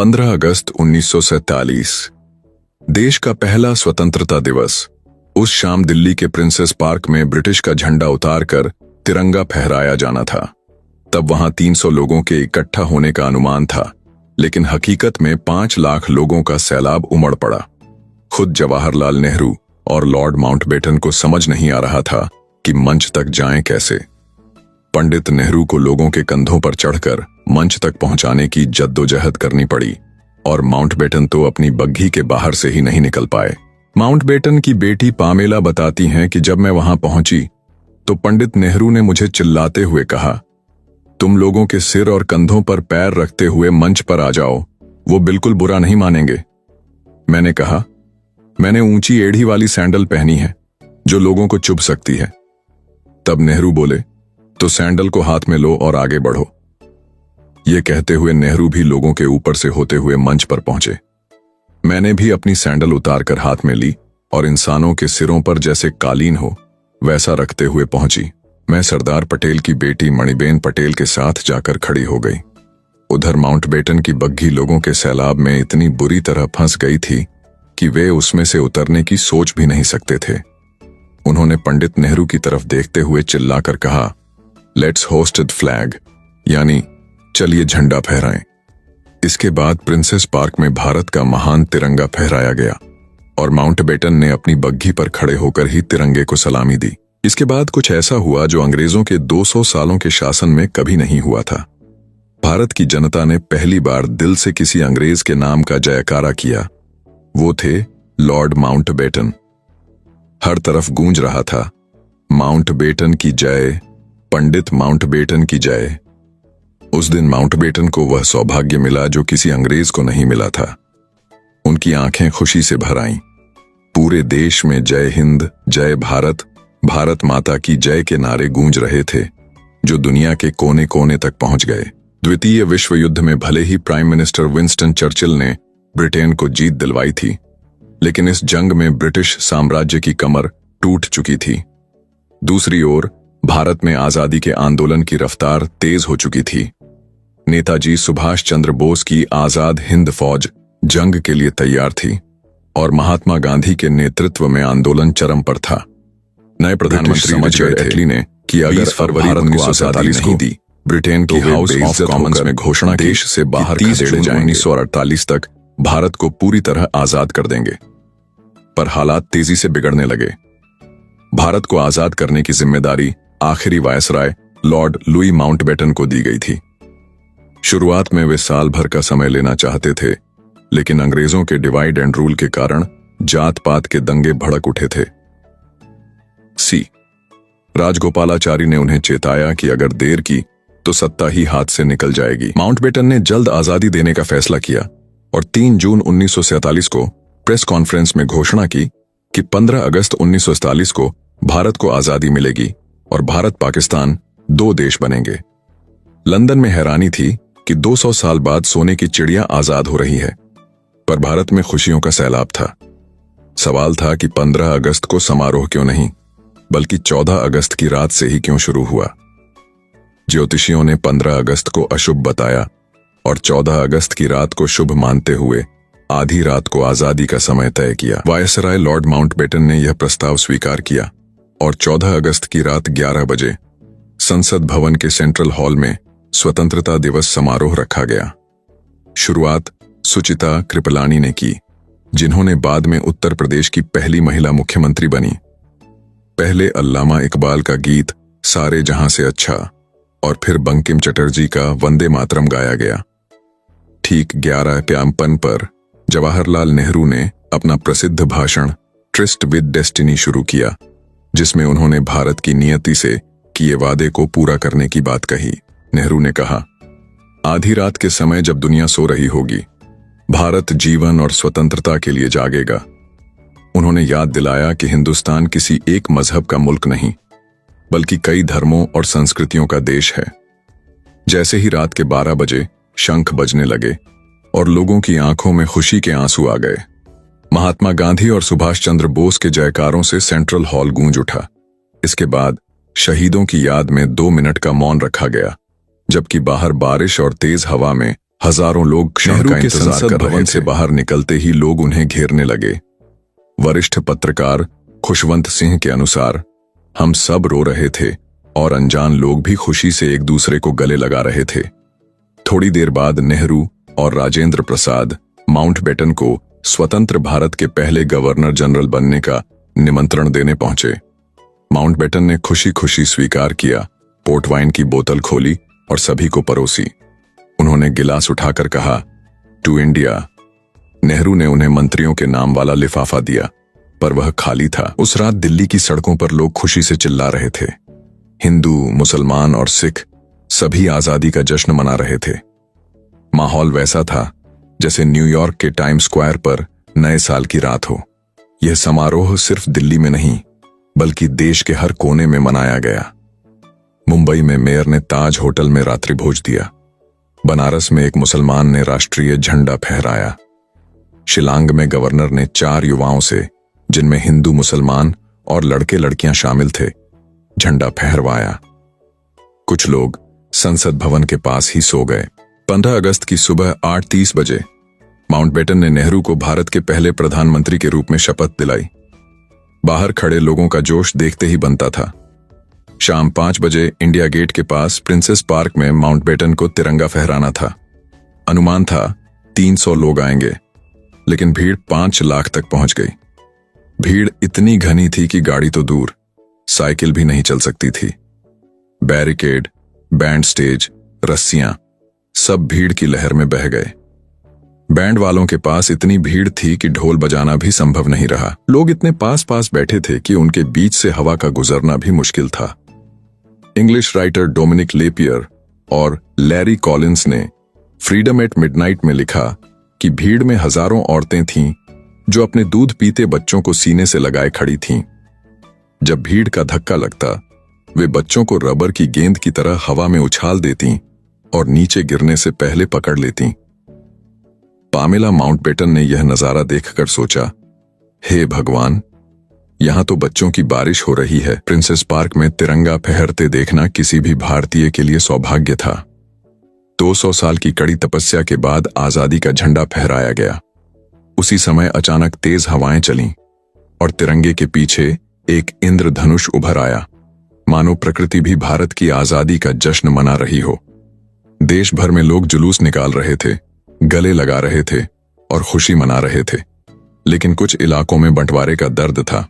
15 अगस्त 1947 देश का पहला स्वतंत्रता दिवस। उस शाम दिल्ली के प्रिंसेस पार्क में ब्रिटिश का झंडा उतारकर तिरंगा फहराया जाना था। तब वहां 300 लोगों के इकट्ठा होने का अनुमान था, लेकिन हकीकत में 5 लाख लोगों का सैलाब उमड़ पड़ा। खुद जवाहरलाल नेहरू और लॉर्ड माउंटबेटन को समझ नहीं आ रहा था कि मंच तक जाएं कैसे। पंडित नेहरू को लोगों के कंधों पर चढ़कर मंच तक पहुंचाने की जद्दोजहद करनी पड़ी और माउंटबेटन तो अपनी बग्घी के बाहर से ही नहीं निकल पाए। माउंटबेटन की बेटी पामेला बताती हैं कि जब मैं वहां पहुंची तो पंडित नेहरू ने मुझे चिल्लाते हुए कहा, तुम लोगों के सिर और कंधों पर पैर रखते हुए मंच पर आ जाओ, वो बिल्कुल बुरा नहीं मानेंगे। मैंने कहा, मैंने ऊंची एड़ी वाली सैंडल पहनी है जो लोगों को चुभ सकती है। तब नेहरू बोले, तो सैंडल को हाथ में लो और आगे बढ़ो। ये कहते हुए नेहरू भी लोगों के ऊपर से होते हुए मंच पर पहुंचे। मैंने भी अपनी सैंडल उतारकर हाथ में ली और इंसानों के सिरों पर जैसे कालीन हो वैसा रखते हुए पहुंची। मैं सरदार पटेल की बेटी मणिबेन पटेल के साथ जाकर खड़ी हो गई। उधर माउंटबेटन की बग्घी लोगों के सैलाब में इतनी बुरी तरह फंस गई थी कि वे उसमें से उतरने की सोच भी नहीं सकते थे। उन्होंने पंडित नेहरू की तरफ देखते हुए चिल्लाकर कहा, लेट्स होस्ट द फ्लैग, यानी चलिए झंडा फहराएं। इसके बाद प्रिंसेस पार्क में भारत का महान तिरंगा फहराया गया और माउंटबेटन ने अपनी बग्घी पर खड़े होकर ही तिरंगे को सलामी दी। इसके बाद कुछ ऐसा हुआ जो अंग्रेजों के 200 सालों के शासन में कभी नहीं हुआ था। भारत की जनता ने पहली बार दिल से किसी अंग्रेज के नाम का जयकारा किया। वो थे लॉर्ड माउंटबेटन। हर तरफ गूंज रहा था, माउंटबेटन की जय, पंडित माउंटबेटन की जय। उस दिन माउंटबेटन को वह सौभाग्य मिला जो किसी अंग्रेज को नहीं मिला था। उनकी आंखें खुशी से भर आईं। पूरे देश में जय हिंद, जय भारत, भारत माता की जय के नारे गूंज रहे थे जो दुनिया के कोने कोने तक पहुंच गए। द्वितीय विश्व युद्ध में भले ही प्राइम मिनिस्टर विंस्टन चर्चिल ने ब्रिटेन को जीत दिलवाई थी, लेकिन इस जंग में ब्रिटिश साम्राज्य की कमर टूट चुकी थी। दूसरी ओर भारत में आजादी के आंदोलन की रफ्तार तेज हो चुकी थी। नेताजी सुभाष चंद्र बोस की आजाद हिंद फौज जंग के लिए तैयार थी और महात्मा गांधी के नेतृत्व में आंदोलन चरम पर था। नए प्रधानमंत्री रिचर्ड एटली ने कि अगर फरवरी 1947 नहीं दी, ब्रिटेन की हाउस ऑफ कॉमन्स में घोषणा देश से बाहर खदेड़े जाएंगे। 1948 तक भारत को पूरी तरह आजाद कर देंगे। पर हालात तेजी से बिगड़ने लगे। भारत को आजाद करने की जिम्मेदारी आखिरी वायसराय लॉर्ड लुई माउंटबेटन को दी गई थी। शुरुआत में वे साल भर का समय लेना चाहते थे, लेकिन अंग्रेजों के डिवाइड एंड रूल के कारण जात पात के दंगे भड़क उठे थे। राजगोपालाचारी ने उन्हें चेताया कि अगर देर की तो सत्ता ही हाथ से निकल जाएगी। माउंटबेटन ने जल्द आजादी देने का फैसला किया और 3 जून 1947 को प्रेस कॉन्फ्रेंस में घोषणा की कि 15 अगस्त 1947 को भारत को आजादी मिलेगी और भारत पाकिस्तान 2 देश बनेंगे। लंदन में हैरानी थी कि 200 साल बाद सोने की चिड़िया आजाद हो रही है, पर भारत में खुशियों का सैलाब था। सवाल था कि 15 अगस्त को समारोह क्यों नहीं, बल्कि 14 अगस्त की रात से ही क्यों शुरू हुआ। ज्योतिषियों ने 15 अगस्त को अशुभ बताया और 14 अगस्त की रात को शुभ मानते हुए आधी रात को आजादी का समय तय किया। वायसराय लॉर्ड माउंटबेटन ने यह प्रस्ताव स्वीकार किया और 14 अगस्त की रात 11 बजे संसद भवन के सेंट्रल हॉल में स्वतंत्रता दिवस समारोह रखा गया। शुरुआत सुचिता कृपलानी ने की, जिन्होंने बाद में उत्तर प्रदेश की पहली महिला मुख्यमंत्री बनी। पहले अल्लामा इकबाल का गीत सारे जहां से अच्छा और फिर बंकिम चटर्जी का वंदे मातरम गाया गया। ठीक 11 PM पर जवाहरलाल नेहरू ने अपना प्रसिद्ध भाषण ट्रिस्ट विद डेस्टिनी शुरू किया, जिसमें उन्होंने भारत की नियति से किए वादे को पूरा करने की बात कही। नेहरू ने कहा, आधी रात के समय जब दुनिया सो रही होगी, भारत जीवन और स्वतंत्रता के लिए जागेगा। उन्होंने याद दिलाया कि हिंदुस्तान किसी एक मजहब का मुल्क नहीं, बल्कि कई धर्मों और संस्कृतियों का देश है। जैसे ही रात के 12 बजे शंख बजने लगे और लोगों की आंखों में खुशी के आंसू आ गए, महात्मा गांधी और सुभाष चंद्र बोस के जयकारों से सेंट्रल हॉल गूंज उठा। इसके बाद शहीदों की याद में 2 मिनट का मौन रखा गया, जबकि बाहर बारिश और तेज हवा में हजारों लोग क्षण का इंतजार कर रहे थे। से बाहर निकलते ही लोग उन्हें घेरने लगे। वरिष्ठ पत्रकार खुशवंत सिंह के अनुसार, हम सब रो रहे थे और अनजान लोग भी खुशी से एक दूसरे को गले लगा रहे थे। थोड़ी देर बाद नेहरू और राजेंद्र प्रसाद माउंटबेटन को स्वतंत्र भारत के पहले गवर्नर जनरल बनने का निमंत्रण देने पहुंचे। माउंटबेटन ने खुशी खुशी स्वीकार किया, पोर्ट वाइन की बोतल खोली और सभी को परोसी। उन्होंने गिलास उठाकर कहा, टू इंडिया। नेहरू ने उन्हें मंत्रियों के नाम वाला लिफाफा दिया, पर वह खाली था। उस रात दिल्ली की सड़कों पर लोग खुशी से चिल्ला रहे थे। हिंदू, मुसलमान और सिख सभी आजादी का जश्न मना रहे थे। माहौल वैसा था जैसे न्यूयॉर्क के टाइम स्क्वायर पर नए साल की रात हो। यह समारोह सिर्फ दिल्ली में नहीं, बल्कि देश के हर कोने में मनाया गया। मुंबई में मेयर ने ताज होटल में रात्रि भोज दिया। बनारस में एक मुसलमान ने राष्ट्रीय झंडा फहराया। शिलांग में गवर्नर ने 4 युवाओं से, जिनमें हिंदू, मुसलमान और लड़के लड़कियां शामिल थे, झंडा फहरवाया। कुछ लोग संसद भवन के पास ही सो गए। 15 अगस्त की सुबह 8:30 बजे माउंटबेटन ने नेहरू को भारत के पहले प्रधानमंत्री के रूप में शपथ दिलाई। बाहर खड़े लोगों का जोश देखते ही बनता था। शाम 5 बजे इंडिया गेट के पास प्रिंसेस पार्क में माउंटबेटन को तिरंगा फहराना था। अनुमान था 300 लोग आएंगे, लेकिन भीड़ 5 लाख तक पहुंच गई। भीड़ इतनी घनी थी कि गाड़ी तो दूर, साइकिल भी नहीं चल सकती थी। बैरिकेड, बैंड स्टेज, रस्सियां, सब भीड़ की लहर में बह गए। बैंड वालों के पास इतनी भीड़ थी कि ढोल बजाना भी संभव नहीं रहा। लोग इतने पास पास बैठे थे कि उनके बीच से हवा का गुजरना भी मुश्किल था। इंग्लिश राइटर डोमिनिक लेपियर और लैरी कॉलिंस ने फ्रीडम एट मिडनाइट में लिखा कि भीड़ में हजारों औरतें थीं जो अपने दूध पीते बच्चों को सीने से लगाए खड़ी थीं। जब भीड़ का धक्का लगता, वे बच्चों को रबर की गेंद की तरह हवा में उछाल देतीं और नीचे गिरने से पहले पकड़ लेतीं। पामेला माउंटबेटन ने यह नजारा देखकर सोचा, हे भगवान, यहां तो बच्चों की बारिश हो रही है। प्रिंसेस पार्क में तिरंगा फहरते देखना किसी भी भारतीय के लिए सौभाग्य था। 200 साल की कड़ी तपस्या के बाद आजादी का झंडा फहराया गया। उसी समय अचानक तेज हवाएं चलीं और तिरंगे के पीछे एक इंद्रधनुष उभर आया, मानो प्रकृति भी भारत की आजादी का जश्न मना रही हो। देश भर में लोग जुलूस निकाल रहे थे, गले लगा रहे थे और खुशी मना रहे थे। लेकिन कुछ इलाकों में बंटवारे का दर्द था।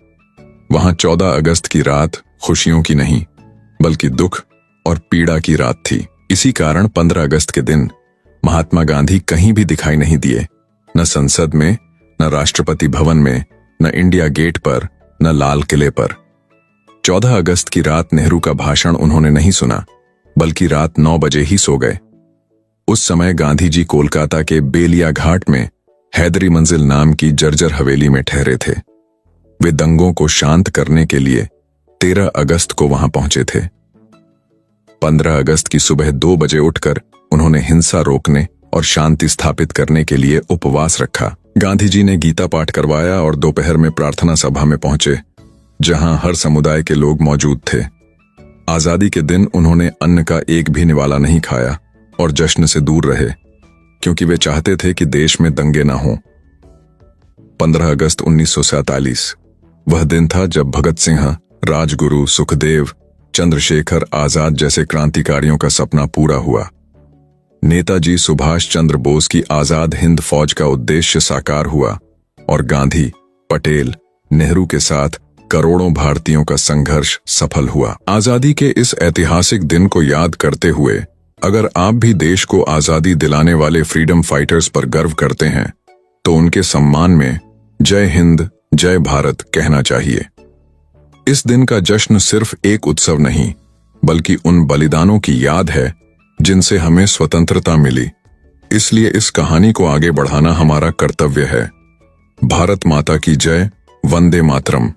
वहां 14 अगस्त की रात खुशियों की नहीं, बल्कि दुख और पीड़ा की रात थी। इसी कारण 15 अगस्त के दिन महात्मा गांधी कहीं भी दिखाई नहीं दिए, न संसद में, न राष्ट्रपति भवन में, न इंडिया गेट पर, न लाल किले पर। 14 अगस्त की रात नेहरू का भाषण उन्होंने नहीं सुना, बल्कि रात 9 बजे ही सो गए। उस समय गांधी जी कोलकाता के बेलिया घाट में हैदरी मंजिल नाम की जर्जर हवेली में ठहरे थे। वे दंगों को शांत करने के लिए 13 अगस्त को वहां पहुंचे थे। 15 अगस्त की सुबह 2 बजे उठकर उन्होंने हिंसा रोकने और शांति स्थापित करने के लिए उपवास रखा। गांधी जी ने गीता पाठ करवाया और दोपहर में प्रार्थना सभा में पहुंचे, जहां हर समुदाय के लोग मौजूद थे। आजादी के दिन उन्होंने अन्न का एक भी निवाला नहीं खाया और जश्न से दूर रहे, क्योंकि वे चाहते थे कि देश में दंगे न हों। 15 अगस्त 1947 वह दिन था जब भगत सिंह, राजगुरु, सुखदेव, चंद्रशेखर आजाद जैसे क्रांतिकारियों का सपना पूरा हुआ। नेताजी सुभाष चंद्र बोस की आजाद हिंद फौज का उद्देश्य साकार हुआ और गांधी, पटेल, नेहरू के साथ करोड़ों भारतीयों का संघर्ष सफल हुआ। आजादी के इस ऐतिहासिक दिन को याद करते हुए अगर आप भी देश को आजादी दिलाने वाले फ्रीडम फाइटर्स पर गर्व करते हैं, तो उनके सम्मान में जय हिंद, जय भारत कहना चाहिए। इस दिन का जश्न सिर्फ एक उत्सव नहीं, बल्कि उन बलिदानों की याद है जिनसे हमें स्वतंत्रता मिली। इसलिए इस कहानी को आगे बढ़ाना हमारा कर्तव्य है। भारत माता की जय। वंदे मातरम।